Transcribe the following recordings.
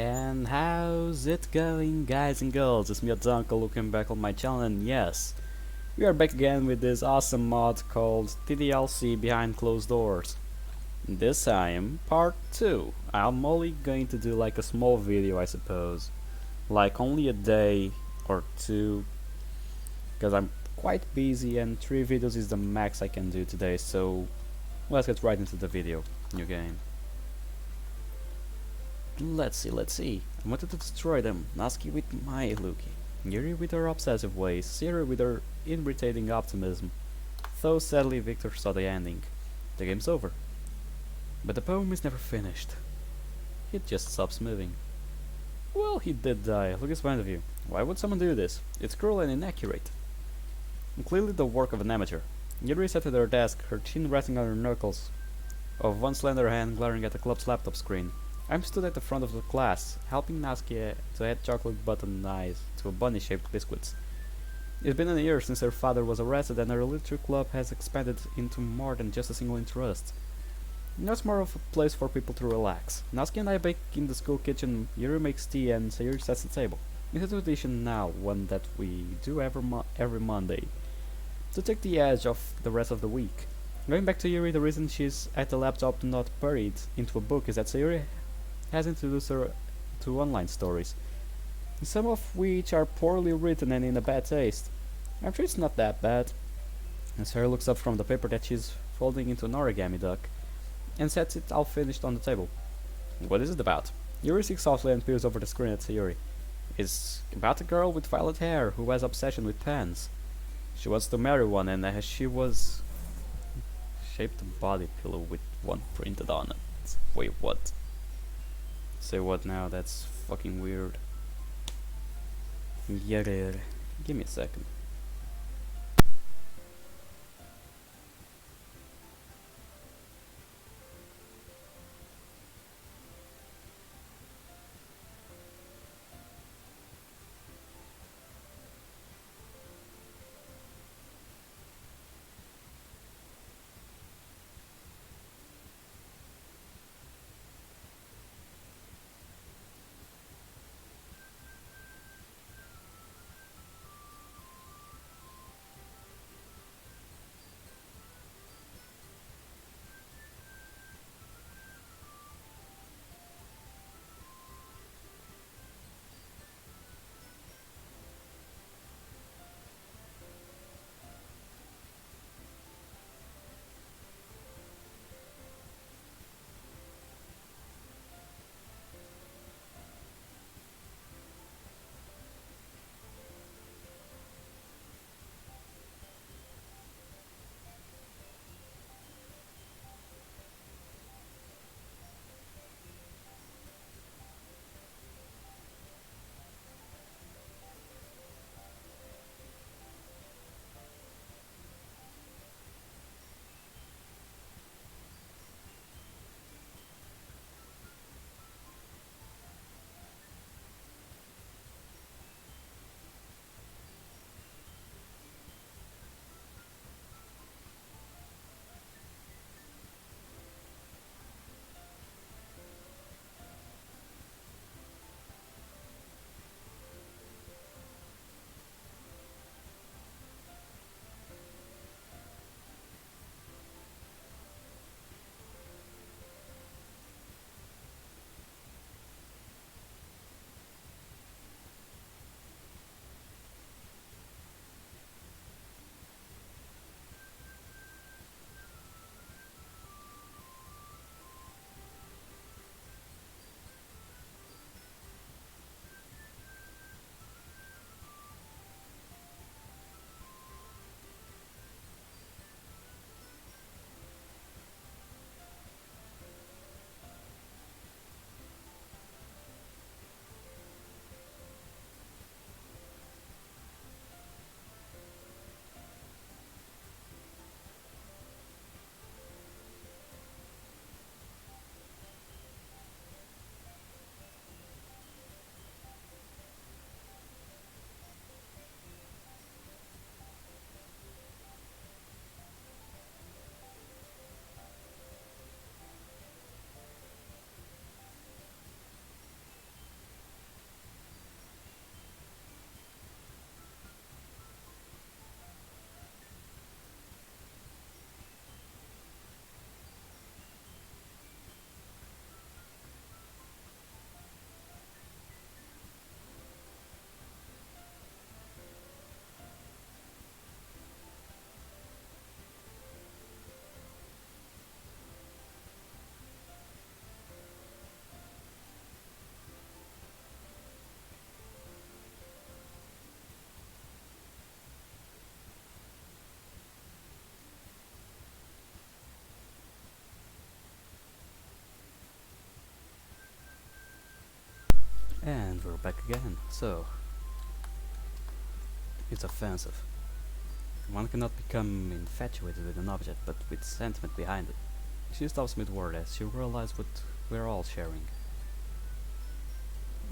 And how's it going, guys and girls? It's me, Uncle, looking back on my channel, and yes, we are back again with this awesome mod called DDLC Behind Closed Doors. This time, part 2. I'm only going to do like a small video, I suppose. Like only a day or two, because I'm quite busy and 3 videos is the max I can do today, so let's get right into the video. New game. Let's see. I wanted to destroy them. Natsuki with my Luki. Yuri with her obsessive ways. Siri with her irritating optimism. Though sadly Victor saw the ending. The game's over. But the poem is never finished. It just stops moving. Well, he did die. Look at his point of view. Why would someone do this? It's cruel and inaccurate. And clearly the work of an amateur. Yuri sat at her desk, her chin resting on her knuckles, of one slender hand glaring at the club's laptop screen. I'm stood at the front of the class, helping Natsuki to add chocolate button eyes to bunny-shaped biscuits. It's been a year since her father was arrested, and her literature club has expanded into more than just a single interest. Now it's more of a place for people to relax. Natsuki and I bake in the school kitchen, Yuri makes tea, and Sayuri sets the table. It's a tradition now, one that we do every Monday, to take the edge off the rest of the week. Going back to Yuri, the reason she's at the laptop not buried into a book is that Sayuri has introduced her to online stories, some of which are poorly written and in a bad taste. I'm sure it's not that bad. And Sarah looks up from the paper that she's folding into an origami duck and sets it all finished on the table. What is it about? Yuri speaks softly and peers over the screen at Sayuri. It's about a girl with violet hair who has obsession with pens. She wants to marry one, and she was shaped a body pillow with one printed on it. Wait, what? Say what now? That's fucking weird. Yeah, give me a second. And we're back again. So, it's offensive. One cannot become infatuated with an object, but with sentiment behind it. She stops mid-word as she realizes what we're all sharing.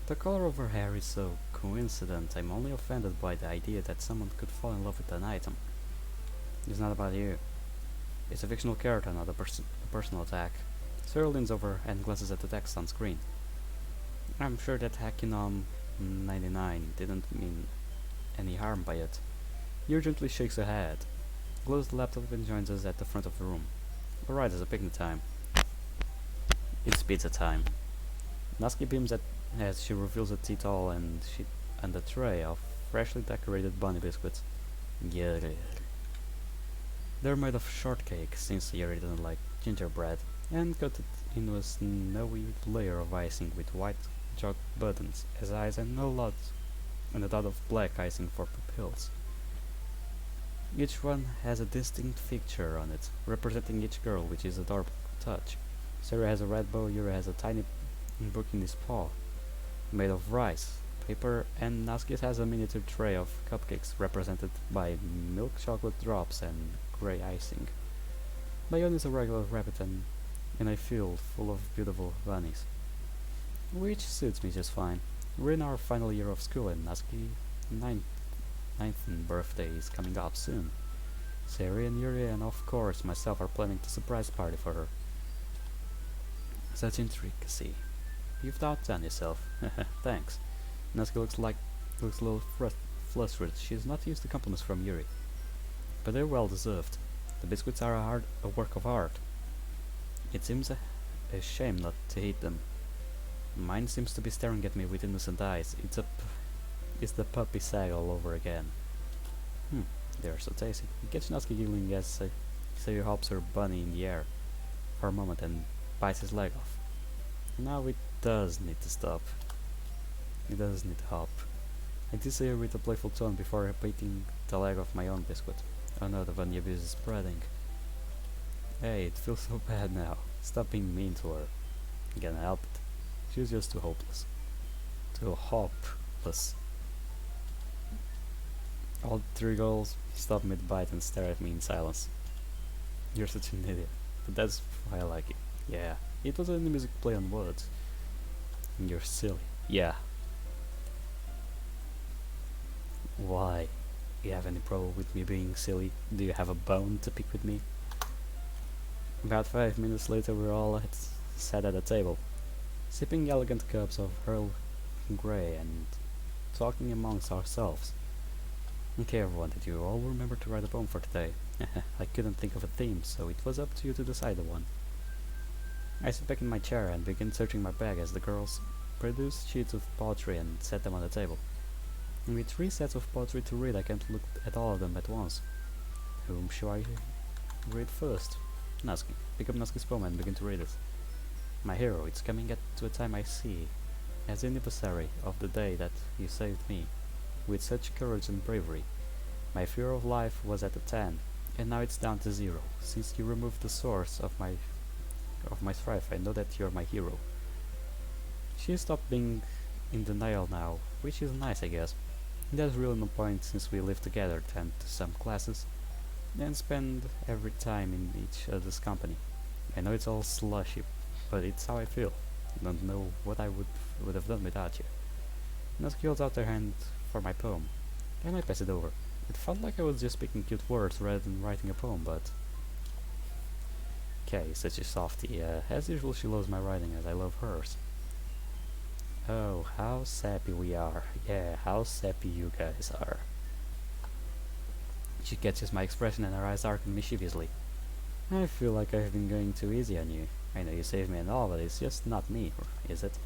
The color of her hair is so coincident. I'm only offended by the idea that someone could fall in love with an item. It's not about you. It's a fictional character, not a personal attack. Cyril leans over and glances at the text on screen. I'm sure that Hakinom 99 didn't mean any harm by it. He urgently shakes her head, closes the laptop and joins us at the front of the room. Alright, it's a picnic time. It's pizza time. Natsuki beams at as she reveals a tea towel and a tray of freshly decorated bunny biscuits. Yeah. They're made of shortcake, since Yuri doesn't like gingerbread, and coated in a snowy layer of icing with white chalk buttons as eyes and a dot of black icing for pupils. Each one has a distinct feature on it, representing each girl, which is adorable touch. Sarah has a red bow, Yuri has a tiny book in his paw, made of rice, paper, and Natsuki has a miniature tray of cupcakes represented by milk chocolate drops and grey icing. My own is a regular rabbit and in a field full of beautiful bunnies, which suits me just fine. We're in our final year of school and Natsuki's ninth birthday is coming up soon. Sari and Yuri and of course myself are planning a surprise party for her. Such intricacy. You've outdone yourself. Thanks. Natsuki looks a little flustered. She's not used to compliments from Yuri, but they're well deserved. The biscuits are a work of art. It seems a shame not to eat them. Mine seems to be staring at me with innocent eyes. It's the puppy sag all over again. They're so tasty. You catch Natsuki giggling as Sayuri hops her bunny in the air for a moment and bites his leg off. Now it does need to stop. It does need to hop. I tease her with a playful tone before biting the leg off my own biscuit. Oh no, the bunny abuse is spreading. Hey, it feels so bad now. Stop being mean to her. I can't help it. She's just too hopeless. Too hopeless. All three girls stop mid-bite and stare at me in silence. You're such an idiot. But that's why I like it. Yeah, it was a music play on words. And you're silly. Yeah. Why? You have any problem with me being silly? Do you have a bone to pick with me? About 5 minutes later we're all sat at a table, sipping elegant cups of Earl Grey and talking amongst ourselves. Okay everyone, did you all remember to write a poem for today? I couldn't think of a theme, so it was up to you to decide the one. I sit back in my chair and begin searching my bag as the girls produce sheets of poetry and set them on the table. And with 3 sets of poetry to read, I can't look at all of them at once. Whom shall I read first? Natsuki. Pick up Natsuki's poem and begin to read it. My hero, it's coming to a time I see as the anniversary of the day that you saved me, with such courage and bravery. My fear of life was at a 10, and now it's down to 0. Since you removed the source of my strife, I know that you're my hero. She stopped being in denial now, which is nice, I guess. There's really no point since we live together, attend to some classes, and spend every time in each other's company. I know it's all slushy, but it's how I feel. I don't know what I would have done without you. Natsuki holds out her hand for my poem, and I pass it over. It felt like I was just speaking cute words rather than writing a poem, but... Okay, such a softie. As usual, she loves my writing as I love hers. Oh, how sappy we are. Yeah, how sappy you guys are. She catches my expression and her eyes darken mischievously. I feel like I've been going too easy on you. I know you saved me and all, but it's just not me, is it?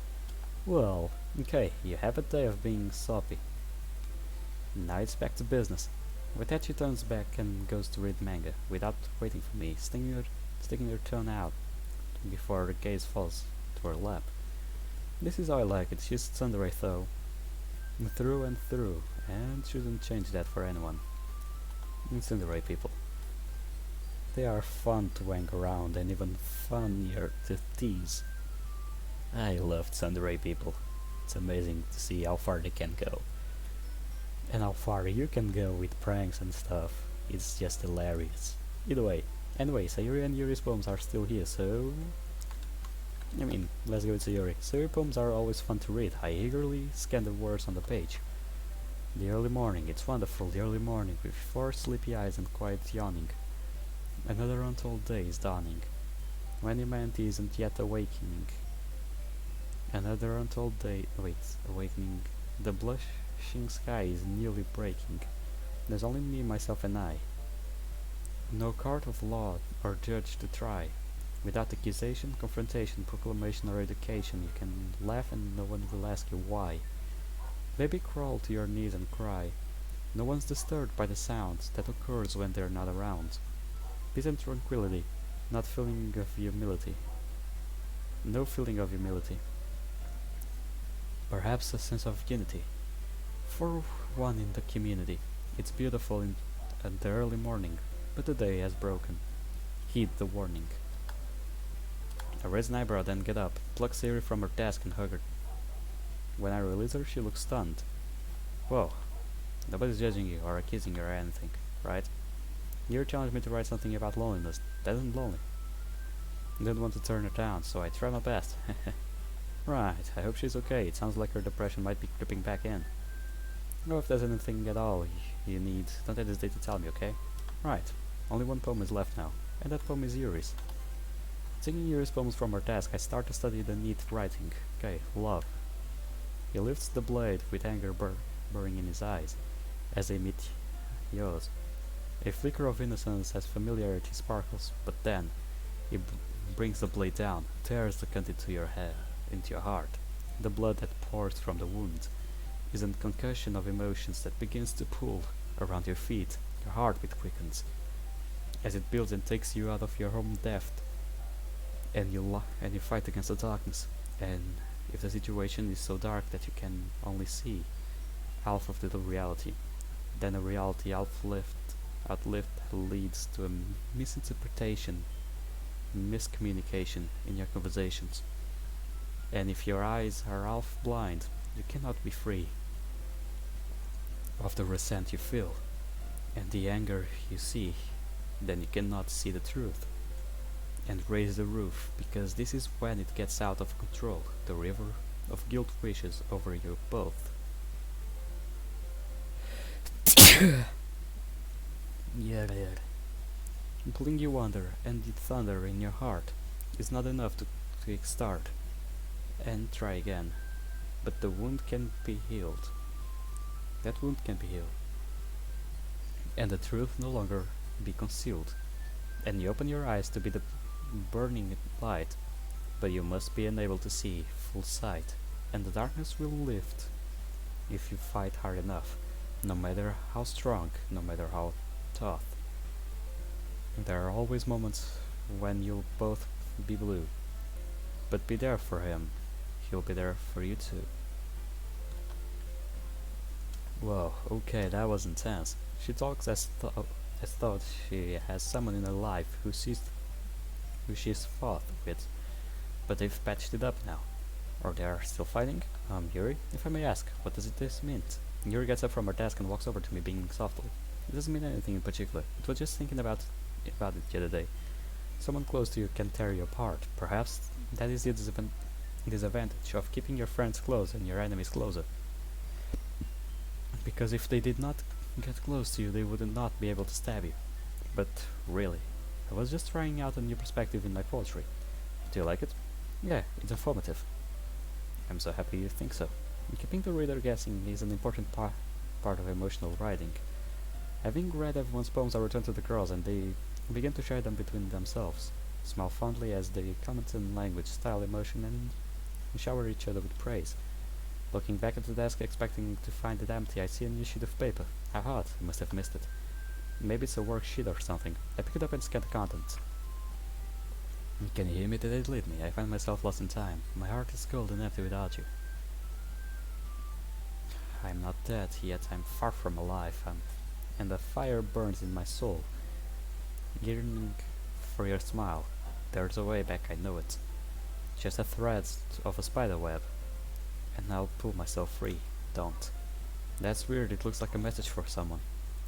Well, okay, you have a day of being soppy. Now it's back to business. With that she turns back and goes to read manga, without waiting for me, sticking her tongue out before her gaze falls to her lap. This is how I like it. She's tsundere though, through and through, and shouldn't change that for anyone. Tsundere people. They are fun to hang around and even funnier to tease. I love tsundere people. It's amazing to see how far they can go. And how far you can go with pranks and stuff. It's just hilarious. Either way. Anyway, Sayuri and Yuri's poems are still here, so... I mean, let's go to Yuri. Sayuri poems are always fun to read. I eagerly scan the words on the page. The early morning, it's wonderful, the early morning, with 4 sleepy eyes and quiet yawning. Another untold day is dawning, when humanity isn't yet awakening. Another untold day awaits, awakening. The blushing sky is newly breaking. There's only me, myself, and I. No court of law or judge to try. Without accusation, confrontation, proclamation, or education, you can laugh and no one will ask you why. Baby, crawl to your knees and cry. No one's disturbed by the sounds that occurs when they're not around. Peace and tranquility, not feeling of humility. No feeling of humility. Perhaps a sense of unity. For one in the community, it's beautiful in the early morning, but the day has broken. Heed the warning. I raise an eyebrow, then get up, pluck Sayuri from her desk and hug her. When I release her, she looks stunned. Whoa, nobody's judging you or accusing you or anything, right? You challenged me to write something about loneliness. That isn't lonely. I didn't want to turn her down, so I tried my best. Right, I hope she's okay. It sounds like her depression might be creeping back in. Oh, if there's anything at all you need, don't hesitate to tell me, okay? Right, only one poem is left now, and that poem is Yuri's. Taking Yuri's poems from her desk, I start to study the neat writing. Okay, love. He lifts the blade with anger burning in his eyes as they meet yours. A flicker of innocence as familiarity sparkles, but then he brings the blade down, tears the cut into your head, into your heart. The blood that pours from the wound is a concussion of emotions that begins to pool around your feet. Your heartbeat quickens as it builds and takes you out of your home depth, and you fight against the darkness. And if the situation is so dark that you can only see half of the reality, then a reality outlived leads to a misinterpretation, miscommunication in your conversations. And if your eyes are half blind, you cannot be free of the resent you feel and the anger you see. Then you cannot see the truth and raise the roof, because this is when it gets out of control. The river of guilt wishes over you both. Yeah. Pulling you under, and the thunder in your heart is not enough to kickstart and try again. But the wound can be healed. That wound can be healed. And the truth no longer be concealed. And you open your eyes to be the burning light, but you must be unable to see full sight, and the darkness will lift if you fight hard enough, no matter how strong, no matter how tough. There are always moments when you'll both be blue, but be there for him. He'll be there for you too. Whoa, okay, that was intense. She talks as though she has someone in her life who she's fought with, but they've patched it up now. Or they are still fighting? Yuri, if I may ask, what does this mean? Yuri gets up from her desk and walks over to me, beaming softly. It doesn't mean anything in particular. It was just thinking about it the other day. Someone close to you can tear you apart. Perhaps that is the disadvantage of keeping your friends close and your enemies closer. Because if they did not get close to you, they would not be able to stab you. But really, I was just trying out a new perspective in my poetry. Do you like it? Yeah, it's informative. I'm so happy you think so. Keeping the reader guessing is an important part of emotional writing. Having read everyone's poems, I return to the girls, and they begin to share them between themselves, smile fondly as they comment on language, style, emotion, and shower each other with praise. Looking back at the desk, expecting to find it empty, I see a new sheet of paper. How hot! I must have missed it. Maybe it's a worksheet or something. I pick it up and scan the contents. Can you hear me? Did they leave me? I find myself lost in time. My heart is cold and empty without you. I'm not dead, yet I'm far from alive, and the fire burns in my soul, yearning for your smile. There's a way back, I know it. Just a thread of a spider web. and I'll pull myself free. Don't. That's weird, it looks like a message for someone.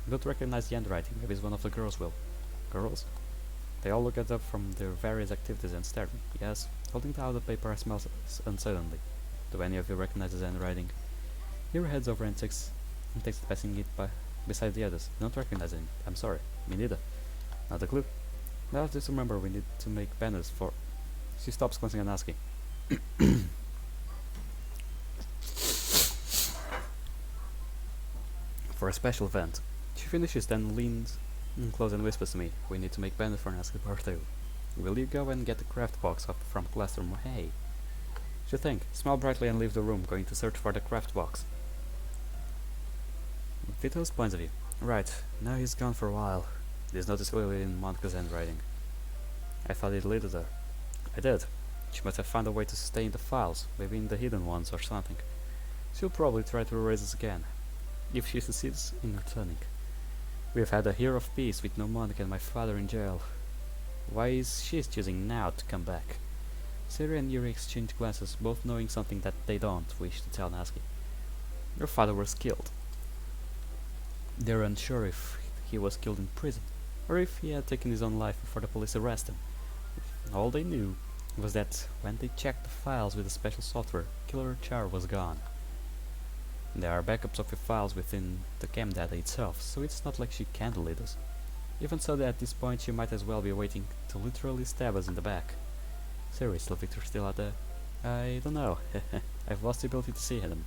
I don't recognize the handwriting, maybe it's one of the girls will. Girls? They all look at up from their various activities and stare at me. Yes, holding down the paper I smell uncertainly. Do any of you recognize his handwriting? Hero heads over and takes it, passing it by beside the others. Don't recognize him. I'm sorry. Me neither. Not a clue. Now just remember we need to make banners for... She stops glancing and asking. For a special event. She finishes, then leans close and whispers to me. We need to make banners for Natsuki's birthday. Will you go and get the craft box up from classroom? Hey. She think. Smile brightly and leave the room, going to search for the craft box. Vito's points of view. Right, now he's gone for a while. This note is clearly in Monika's handwriting. I thought it led her. I did. She must have found a way to stay in the files, maybe in the hidden ones or something. She'll probably try to erase us again, if she succeeds in returning. We have had a year of peace with no Monika and my father in jail. Why is she choosing now to come back? Siri and Yuri exchange glances, both knowing something that they don't wish to tell Natsuki. Your father was killed. They're unsure if he was killed in prison, or if he had taken his own life before the police arrested him. All they knew was that when they checked the files with a special software, Killer Char was gone. There are backups of your files within the cam data itself, so it's not like she can't delete us. Even so, that at this point she might as well be waiting to literally stab us in the back. Seriously, Victor still out there? I don't know. I've lost the ability to see him.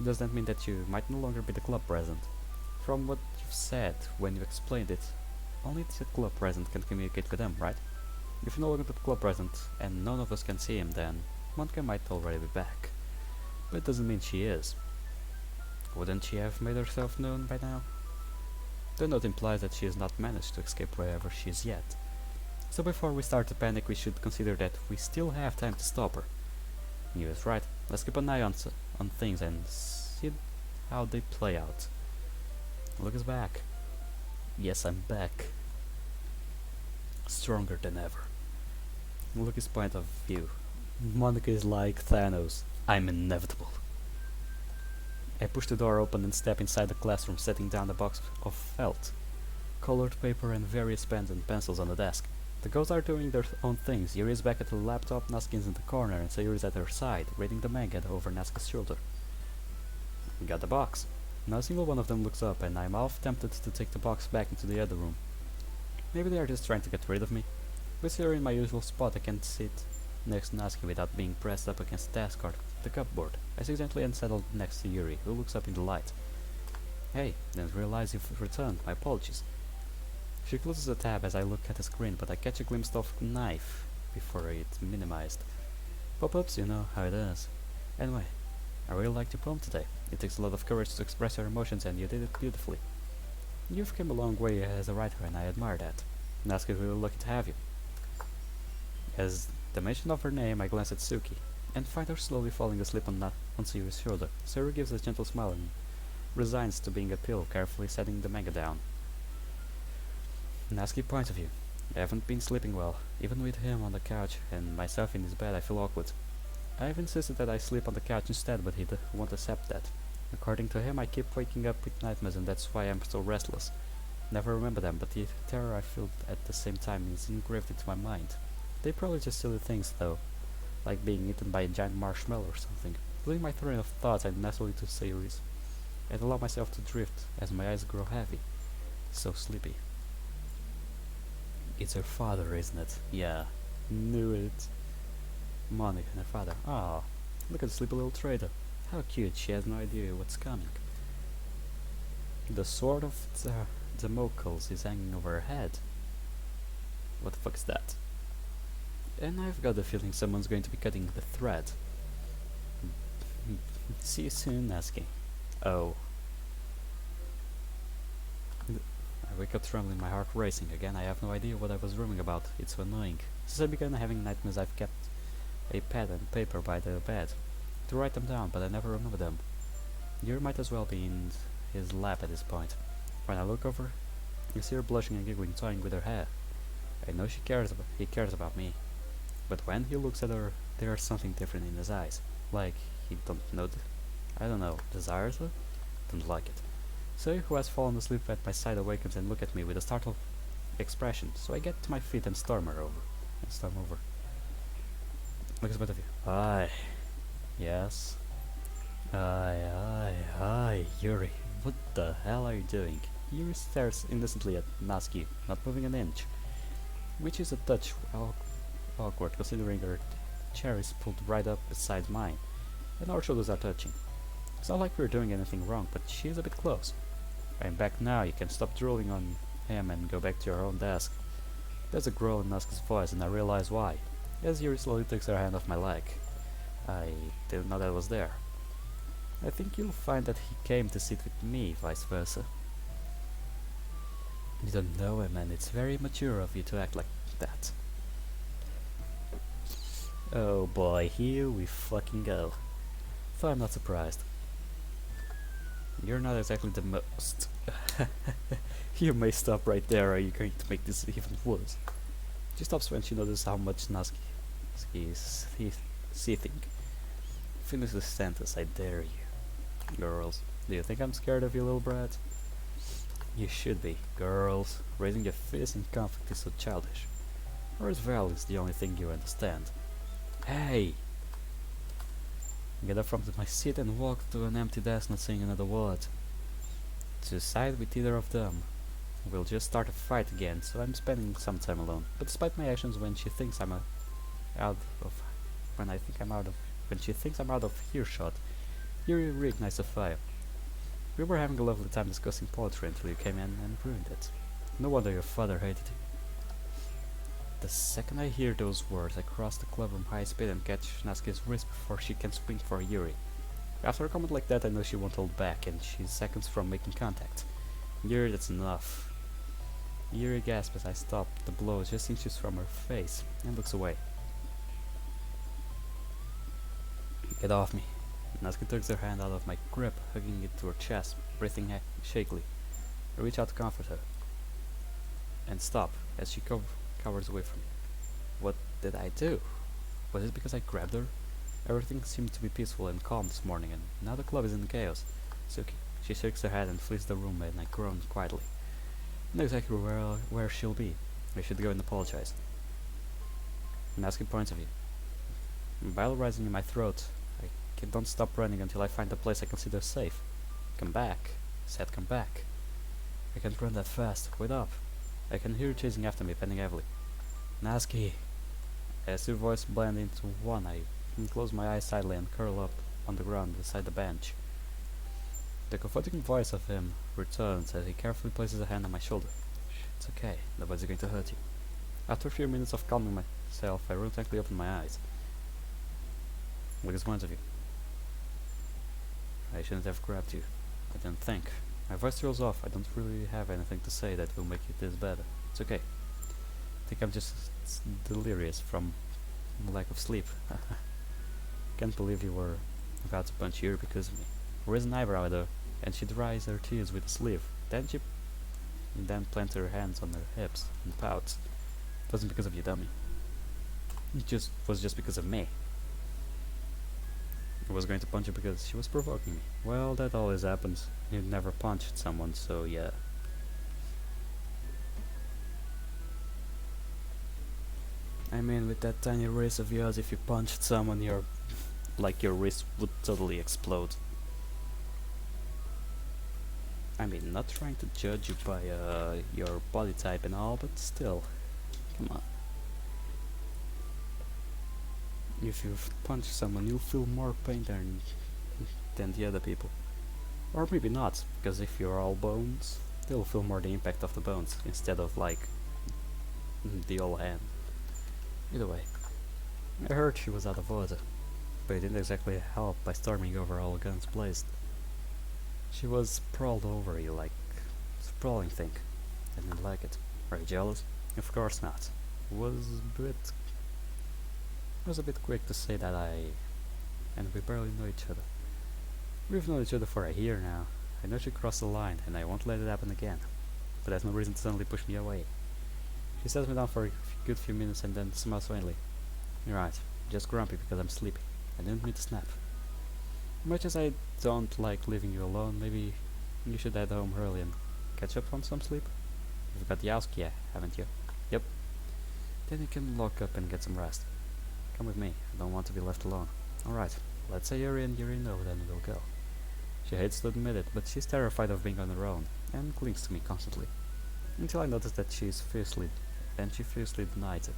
Does that mean that you might no longer be the club president? From what you've said when you explained it, only the club president can communicate with them, right? If you're no longer the club president and none of us can see him, then Monika might already be back. But it doesn't mean she is. Wouldn't she have made herself known by now? The note implies that she has not managed to escape wherever she is yet. So before we start to panic, we should consider that we still have time to stop her. You is right. Let's keep an eye on things and see how they play out. Look is back. Yes, I'm back. Stronger than ever. Look his point of view. Monika is like Thanos. I'm inevitable. I push the door open and step inside the classroom, setting down a box of felt, colored paper and various pens and pencils on the desk. The girls are doing their own things. Yuri is back at the laptop, Natsuki's in the corner, and Sayuri is at her side, reading the manga over Natsuki's shoulder. We got the box. Not a single one of them looks up, and I'm half tempted to take the box back into the other room. Maybe they are just trying to get rid of me. With Sayuri in my usual spot, I can't sit next to Natsuki without being pressed up against the desk or the cupboard. I sit gently and settle next to Yuri, who looks up in the light. Hey, didn't realize you've returned. My apologies. She closes the tab as I look at the screen, but I catch a glimpse of a knife before it's minimized. Pop-ups, you know how it is. Anyway, I really liked your poem today. It takes a lot of courage to express your emotions, and you did it beautifully. You've come a long way as a writer, and I admire that. Natsuki is really lucky to have you. As the mention of her name, I glance at Suki, and find her slowly falling asleep on Sayuri's shoulder. Sayuri gives a gentle smile and resigns to being a pillow, carefully setting the manga down. Natsuki point of view. I haven't been sleeping well. Even with him on the couch and myself in his bed, I feel awkward. I've insisted that I sleep on the couch instead, but he won't accept that. According to him, I keep waking up with nightmares, and that's why I'm so restless. Never remember them, but the terror I feel at the same time is engraved into my mind. They're probably just silly things, though, like being eaten by a giant marshmallow or something. Losing my train of thoughts, I nestle into Sayuri's and allow myself to drift as my eyes grow heavy. So sleepy. It's her father, isn't it? Yeah, knew it. Monika and her father. Ah, look at the sleepy little traitor. How cute, she has no idea what's coming. The sword of Damocles is hanging over her head. What the fuck is that? And I've got the feeling someone's going to be cutting the thread. See you soon, Natsuki. Oh. I wake up trembling, my heart racing. Again, I have no idea what I was dreaming about. It's so annoying. Since I began having nightmares, I've kept a pad and paper by the bed to write them down, but I never remember them. Yuri might as well be in his lap at this point. When I look over, I see her blushing and giggling, toying with her hair. I know he cares about me, but when he looks at her, there's something different in his eyes, like he don't know I don't know, desire to? Don't like it. So who has fallen asleep at my side awakens and look at me with a startled expression, so I get to my feet and storm over. Look at both of you. Aye. Yes. Aye, Yuri. What the hell are you doing? Yuri stares innocently at Natsuki, not moving an inch, which is a touch awkward considering her chair is pulled right up beside mine, and our shoulders are touching. It's not like we're doing anything wrong, but she's a bit close. I'm back now, you can stop drooling on him and go back to your own desk. There's a growl in Natsuki's voice, and I realize why, as Yuri slowly takes her hand off my leg. I didn't know that was there. I think you'll find that he came to sit with me, vice versa. You don't know him, and it's very mature of you to act like that. Oh boy, here we fucking go. So I'm not surprised. You're not exactly the most. You may stop right there, or are you going to make this even worse? She stops when she notices how much Natsuki is seething. Finish the sentence, I dare you. Girls, do you think I'm scared of you, little brat? You should be. Girls, raising your fist in conflict is so childish. Or as well is the only thing you understand. Hey! Get up from my seat and walk to an empty desk, not saying another word. To side with either of them. We'll just start a fight again, so I'm spending some time alone. But despite my actions, when she thinks when she thinks I'm out of earshot, Yuri reignites the fire. We were having a lovely time discussing poetry until you came in and ruined it. No wonder your father hated you. The second I hear those words, I cross the clubroom high speed and catch Natsuki's wrist before she can swing for Yuri. After a comment like that, I know she won't hold back, and she's seconds from making contact. Yuri, that's enough. Yuri gasps as I stop the blow just inches from her face, and looks away. Get off me. Natsuki tugs her hand out of my grip, hugging it to her chest, breathing shakily. I reach out to comfort her. And stop, as she cowers away from me. What did I do? Was it because I grabbed her? Everything seemed to be peaceful and calm this morning, and now the club is in chaos. Suki. She shakes her head and flees the room, and I groan quietly. I know exactly where she'll be. I should go and apologize. Natsuki points of view. Bile rising in my throat. I don't stop running until I find a place I consider safe. Come back. Said come back. I can't run that fast. Wait up. I can hear you chasing after me, panting heavily. Natsuki. As two voices blend into one, I close my eyes silently and curl up on the ground beside the bench. The comforting voice of him returns as he carefully places a hand on my shoulder. It's okay, nobody's going to hurt you. After a few minutes of calming myself, I reluctantly open my eyes. Look at one of you. I shouldn't have grabbed you. I didn't think. My voice trails off. I don't really have anything to say that will make it this better. It's okay. I think I'm just delirious from lack of sleep. Can't believe you were about to punch Yuri because of me. Raise an eyebrow at her, and she dries her tears with a sleeve. Then plants her hands on her hips and pouts. It wasn't because of you, dummy. It was just because of me. I was going to punch her because she was provoking me. Well, that always happens. You've never punched someone, so yeah. I mean, with that tiny wrist of yours, if you punched someone, your wrist would totally explode. I mean, not trying to judge you by your body type and all, but still, come on. If you've punched someone, you'll feel more pain than the other people. Or maybe not, because if you're all bones, they'll feel more the impact of the bones, instead of like the whole hand. Either way, I heard she was out of order, but it didn't exactly help by storming over all guns blazed. She was sprawled over you like a sprawling thing. I didn't like it. Are you jealous? Of course not. Was a bit quick to say that and we barely know each other. We've known each other for a year now. I know she crossed the line, and I won't let it happen again. But that's no reason to suddenly push me away. She sets me down for a good few minutes and then smiles faintly. You're right, just grumpy because I'm sleepy. I didn't mean to snap. Much as I don't like leaving you alone, maybe you should head home early and catch up on some sleep. You've got the house key, haven't you? Yep. Then you can lock up and get some rest. Come with me. I don't want to be left alone. Alright, let's say Yuri and Yuri know, then we'll go. She hates to admit it, but she's terrified of being on her own, and clings to me constantly. Until I notice that she fiercely denies it.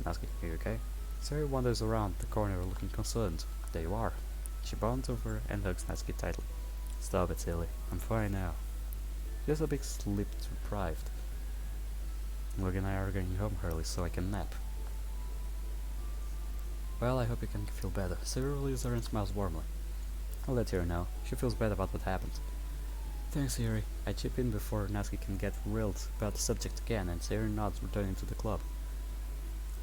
Natsuki, are you okay? Sari wanders around the corner looking concerned. There you are. She bends over and hugs Natsuki tightly. Stop it, silly. I'm fine now. Just a bit sleep deprived. Logan and I are going home early so I can nap. Well, I hope you can feel better. Sari releases her and smiles warmly. I'll let Yuri know. She feels bad about what happened. Thanks, Yuri. I chip in before Natsuki can get grilled about the subject again, and Sari nods, returning to the club.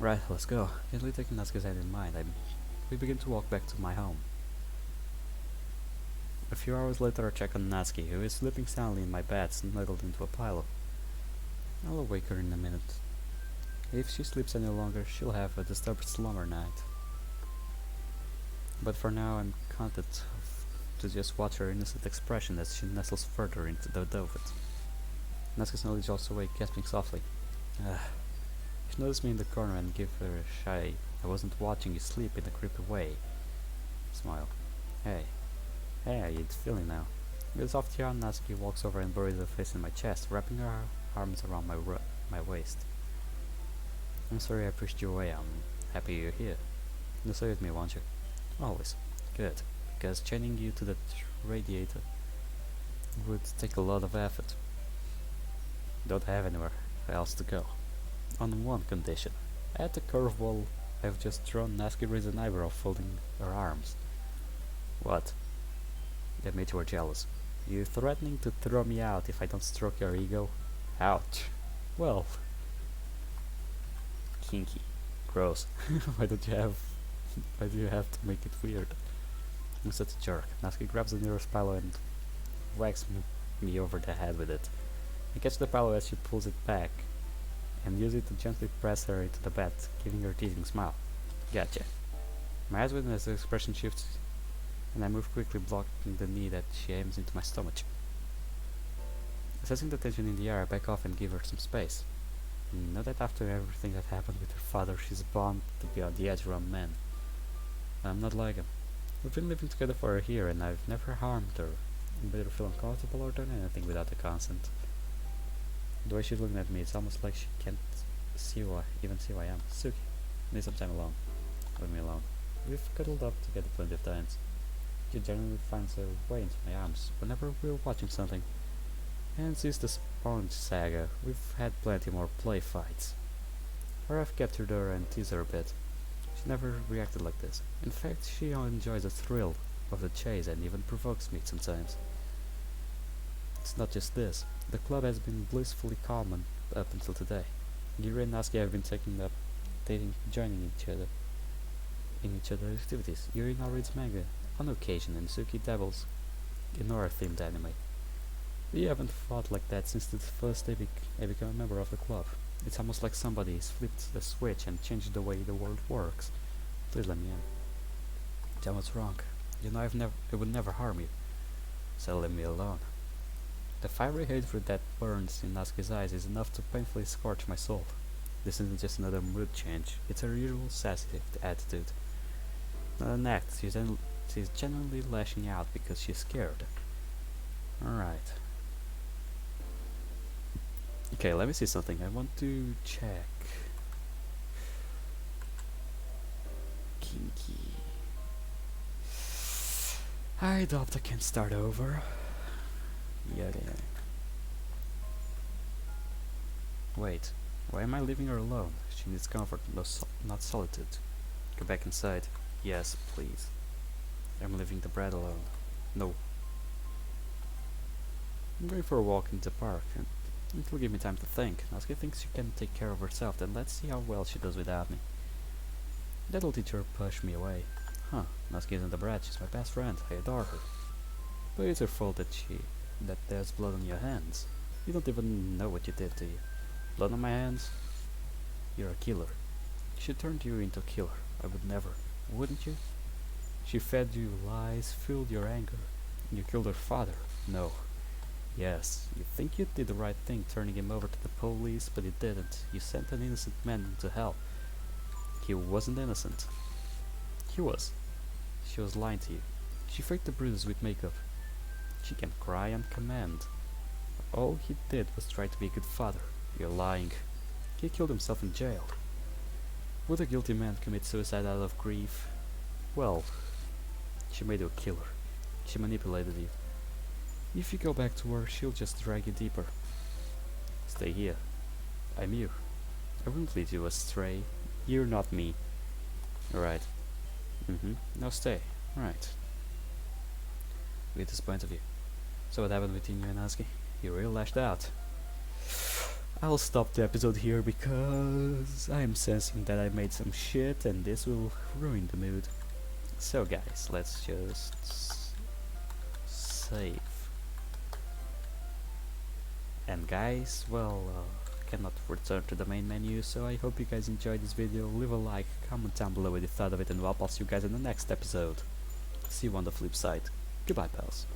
Right, let's go. Gently taking Natsuki's hand in mine, we begin to walk back to my home. A few hours later I check on Natsuki, who is sleeping soundly in my bed, snuggled into a pillow. I'll awake her in a minute. If she sleeps any longer, she'll have a disturbed slumber night. But for now I'm content to just watch her innocent expression as she nestles further into the dovet. Natsuki's knowledge also awake, gasping softly. She noticed me in the corner and gave her a shy "I wasn't watching you sleep" in a creepy way. Smile. Hey, how you feeling now? With a soft yawn, Natsuki walks over and buries her face in my chest, wrapping her arms around my waist. I'm sorry I pushed you away. I'm happy you're here. You'll stay with me, won't you? Always. Good. Because chaining you to that radiator would take a lot of effort. Don't have anywhere else to go. On one condition. At the curveball I've just thrown, Natsuki raised an eyebrow, folding her arms. What? Admit you are jealous. You threatening to throw me out if I don't stroke your ego? Ouch. Well. Kinky. Gross. Why do you have to make it weird? I'm such a jerk. Natsuki grabs the nearest pillow and whacks me over the head with it. I catch the pillow as she pulls it back, and use it to gently press her into the bed, giving her a teasing smile. Gotcha. My eyes widen as the expression shifts, and I move quickly, blocking the knee that she aims into my stomach. Assessing the tension in the air, I back off and give her some space. Know that after everything that happened with her father, she's bound to be on the edge around men. I'm not like him. We've been living together for a year, and I've never harmed her, made her feel uncomfortable, or done anything without her consent. The way she's looking at me, it's almost like she can't even see who I am. Suki, need some time alone. Leave me alone. We've cuddled up together plenty of times. She generally finds her way into my arms whenever we're watching something. And since the Sponge saga, we've had plenty more play fights. Or I've captured her and teased her a bit. She never reacted like this. In fact, she enjoys the thrill of the chase and even provokes me sometimes. It's not just this. The club has been blissfully calm up until today. Yuri and Natsuki have been joining each other in each other's activities. Yuri now reads manga on occasion, and Suki dabbles in horror-themed anime. We haven't fought like that since the first day I became a member of the club. It's almost like somebody's flipped the switch and changed the way the world works. Please let me in. Tell me what's wrong. You know I would never harm you. So leave me alone. The fiery hatred that burns in Natsuki's eyes is enough to painfully scorch my soul. This isn't just another mood change, it's her usual sassy attitude. Not an act, she's genuinely lashing out because she's scared. Alright. Okay, let me see something. I want to check. Kinky. I adopt I can start over. Yeah. Wait, why am I leaving her alone? She needs comfort, not solitude. Go back inside. Yes, please. I'm leaving the bread alone. No. I'm going for a walk in the park, and it will give me time to think. Natsuki thinks she can take care of herself, then let's see how well she does without me. That'll teach her to push me away. Huh, Natsuki isn't the brat, she's my best friend. I adore her. But it's her fault that there's blood on your hands. You don't even know what you did, do you? Blood on my hands? You're a killer. She turned you into a killer. I would never. Wouldn't you? She fed you lies, fueled your anger. You killed her father. No. Yes, you think you did the right thing turning him over to the police, but you didn't. You sent an innocent man into hell. He wasn't innocent. He was. She was lying to you. She faked the bruises with makeup. She can cry on command. All he did was try to be a good father. You're lying. He killed himself in jail. Would a guilty man commit suicide out of grief? Well, she made you a killer. She manipulated you. If you go back to her, she'll just drag you deeper. Stay here. I'm you. I won't lead you astray. You're not me. Alright. Now stay. Right. With this point of view. So what happened between you and Aski? You really lashed out. I'll stop the episode here because I'm sensing that I made some shit and this will ruin the mood. So guys, let's just save. And guys, well, cannot return to the main menu, so I hope you guys enjoyed this video. Leave a like, comment down below what you thought of it, and I'll see you guys in the next episode. See you on the flip side. Goodbye, pals.